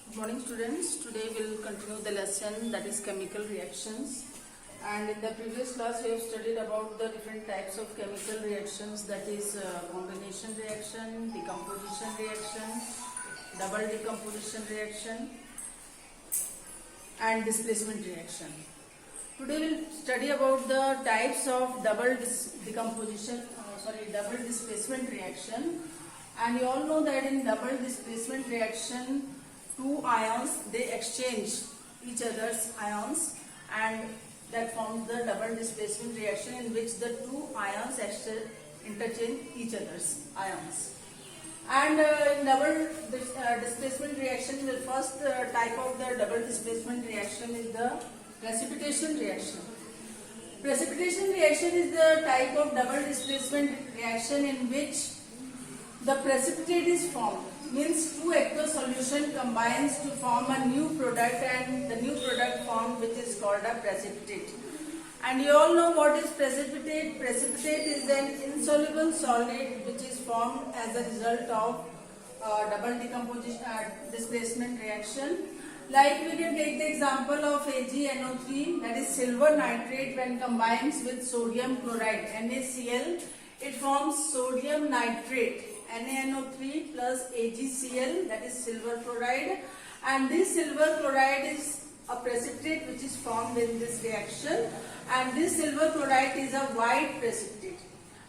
Good morning students. Today we will continue the lesson that is chemical reactions, and in the previous class we have studied about the different types of chemical reactions, that is combination reaction, decomposition reaction, double decomposition reaction and displacement reaction. Today we will study about the types of double displacement reaction, and you all know that in double displacement reaction two ions they exchange each other's ions, and that forms the double displacement reaction in which the two ions interchange each other's ions. And in double displacement reaction, the first type of the double displacement reaction is the precipitation reaction. Precipitation reaction is the type of double displacement reaction in which the precipitate is formed, means two aqueous solution combines to form a new product, and the new product formed which is called a precipitate. And you all know what is precipitate. Precipitate is an insoluble solid which is formed as a result of double displacement reaction. Like we can take the example of AgNO3, that is silver nitrate, when combines with sodium chloride NaCl, it forms sodium nitrate NaNO3 plus AgCl, that is silver chloride, and this silver chloride is a precipitate which is formed in this reaction, and this silver chloride is a white precipitate.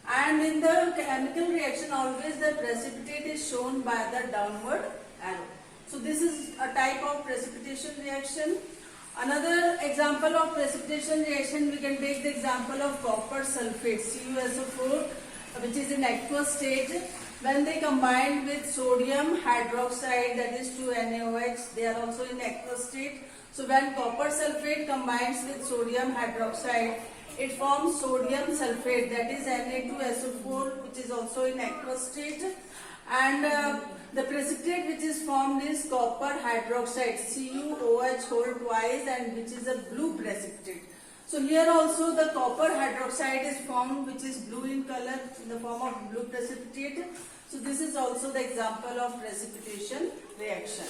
And in the chemical reaction always the precipitate is shown by the downward arrow. So this is a type of precipitation reaction. Another example of precipitation reaction, we can take the example of copper sulfate CuSO4, which is in aqueous state. When they combine with sodium hydroxide, that is 2NaOH, they are also in aqueous state. So when copper sulfate combines with sodium hydroxide, it forms sodium sulfate, that is Na2SO4, which is also in aqueous state. And the precipitate which is formed is copper hydroxide, CuOH whole twice, and which is a blue precipitate. So here also the copper hydroxide is formed, which is blue in color in the form of blue precipitate. So this is also the example of precipitation reaction.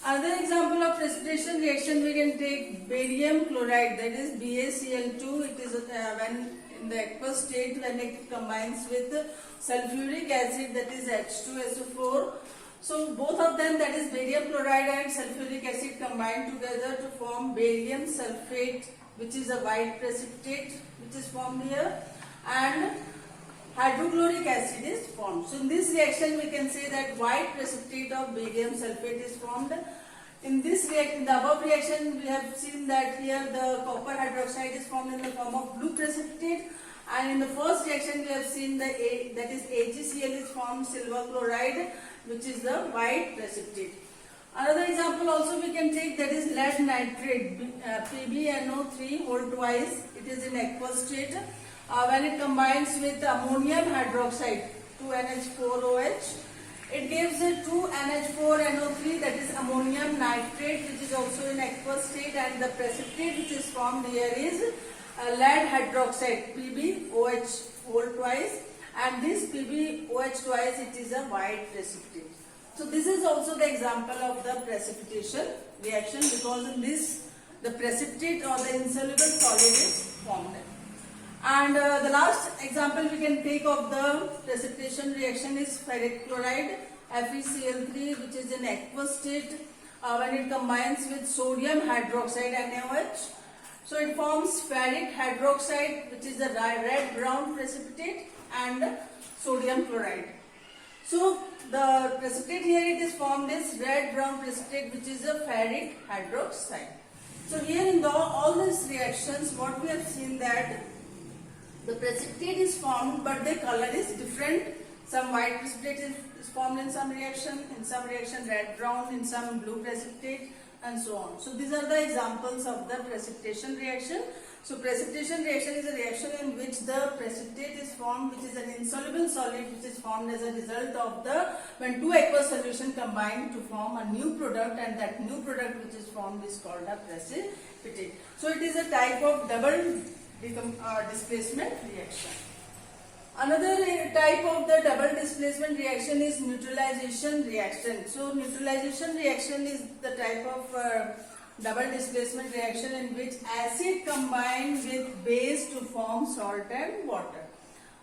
Another example of precipitation reaction we can take barium chloride, that is BaCl2. It is when in the aqueous state, when it combines with sulfuric acid, that is H2SO4. So both of them, that is barium chloride and sulfuric acid, combine together to form barium sulfate, which is a white precipitate which is formed here, and hydrochloric acid is formed. So in this reaction we can say that white precipitate of barium sulfate is formed. In this reaction, the above reaction, we have seen that here the copper hydroxide is formed in the form of blue precipitate, and in the first reaction we have seen that is AgCl is formed silver chloride, which is the white precipitate. Another example also we can take, that is lead nitrate PbNO3 whole twice. It is in aqueous state. When it combines with ammonium hydroxide 2NH4OH, it gives 2NH4NO3, that is ammonium nitrate, which is also in aqueous state, and the precipitate which is formed here is lead hydroxide PbOH whole twice, and this PbOH twice, it is a white precipitate. So this is also the example of the precipitation reaction, because in this the precipitate or the insoluble solid is formed. And the last example we can take of the precipitation reaction is ferric chloride FeCl3, which is in aqueous state when it combines with sodium hydroxide NaOH. So it forms ferric hydroxide, which is a red-brown precipitate, and sodium chloride. So the precipitate here it is formed as red-brown precipitate, which is a ferric hydroxide. So here in all these reactions, what we have seen that the precipitate is formed, but the color is different. Some white precipitate is formed in some reaction red-brown, in some blue precipitate, and so on. So these are the examples of the precipitation reaction. So precipitation reaction is a reaction in which the precipitate is formed, which is an insoluble solid which is formed as a result of when two aqueous solution combine to form a new product, and that new product which is formed is called a precipitate. So it is a type of double displacement reaction. Another type of the double displacement reaction is neutralization reaction. So neutralization reaction is the type of double displacement reaction in which acid combines with base to form salt and water.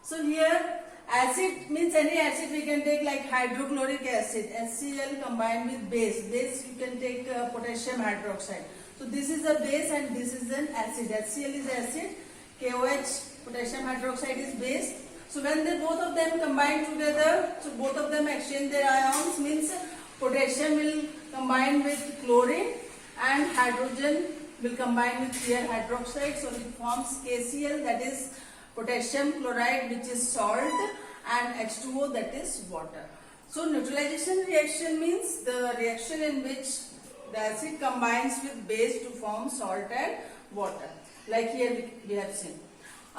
So here acid means any acid we can take, like hydrochloric acid, HCl combined with base. Base you can take potassium hydroxide. So this is a base and this is an acid. HCl is acid, KOH potassium hydroxide is base. So when they both of them combine together, so both of them exchange their ions, means potassium will combine with chlorine and hydrogen will combine with clear hydroxide. So it forms KCl, that is potassium chloride, which is salt, and H2O, that is water. So neutralization reaction means the reaction in which the acid combines with base to form salt and water, like here we have seen.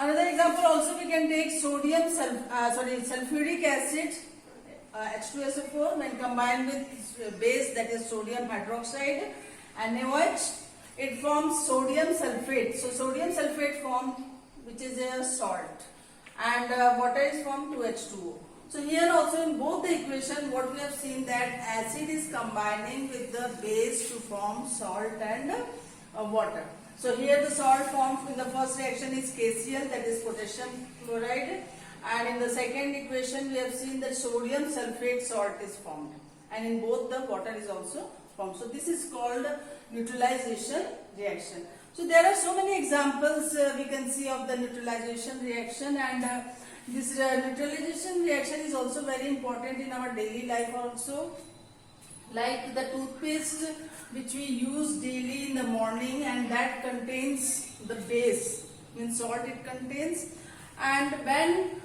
Another example also we can take sulfuric acid, H2SO4, when combined with base, that is sodium hydroxide, NaOH, it forms sodium sulfate. So sodium sulfate forms, which is a salt, and water is formed 2H2O. So here also in both the equation what we have seen, that acid is combining with the base to form salt and water. So here the salt formed in the first reaction is KCl, that is potassium chloride, and in the second equation we have seen that sodium sulfate salt is formed, and in both the water is also formed. So this is called neutralization reaction. So there are so many examples we can see of the neutralization reaction, and this neutralization reaction is also very important in our daily life also. Like the toothpaste which we use daily in the morning, and that contains the base, means salt it contains, and when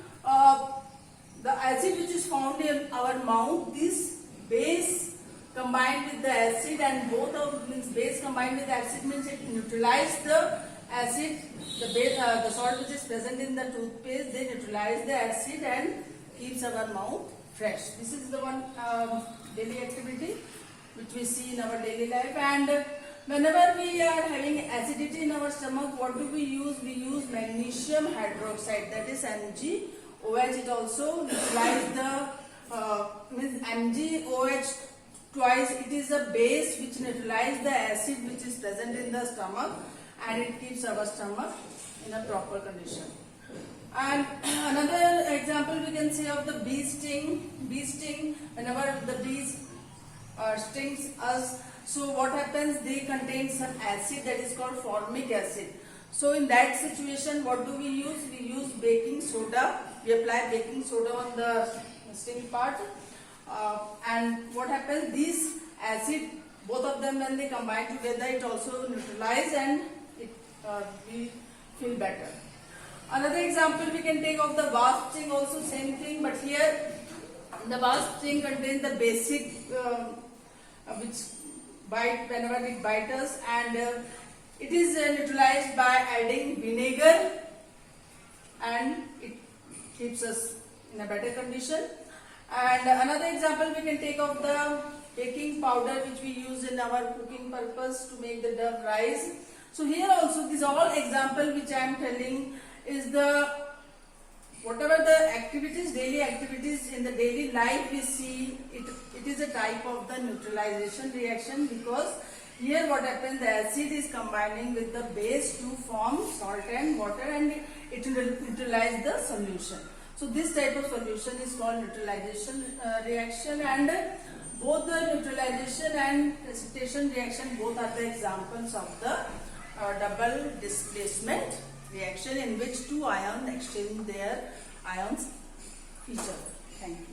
the acid which is found in our mouth, this base combined with the acid, and both of means base combined with acid means it neutralize the acid, the base, the salt which is present in the toothpaste, they neutralize the acid and keeps our mouth fresh. This is the one daily activity which we see in our daily life. And whenever we are having acidity in our stomach, what do we use? We use magnesium hydroxide, that is MgOH. It also neutralizes the means MgOH twice. It is a base which neutralizes the acid which is present in the stomach, and it keeps our stomach in a proper condition. And another example we can say of the bee sting. Bee sting, whenever the bees stings us, so what happens, they contain some acid that is called formic acid. So in that situation what do we use? We use baking soda. We apply baking soda on the sting part, and what happens, these acid, both of them when they combine together, it also neutralizes and we feel better. Another example we can take of the wasp sting, also same thing, but here the wasp sting contains the basic which bite whenever it bites us, and it is neutralized by adding vinegar, and it keeps us in a better condition. And another example we can take of the baking powder which we use in our cooking purpose to make the dough rise. So here also these all example which I am telling is the whatever the activities, daily activities in the daily life we see, it is a type of the neutralization reaction, because here what happens, the acid is combining with the base to form salt and water, and it will neutralize the solution. So this type of solution is called neutralization reaction, and both the neutralization and precipitation reaction, both are the examples of the double displacement reaction in which two ions exchange their ions each other. Thank you.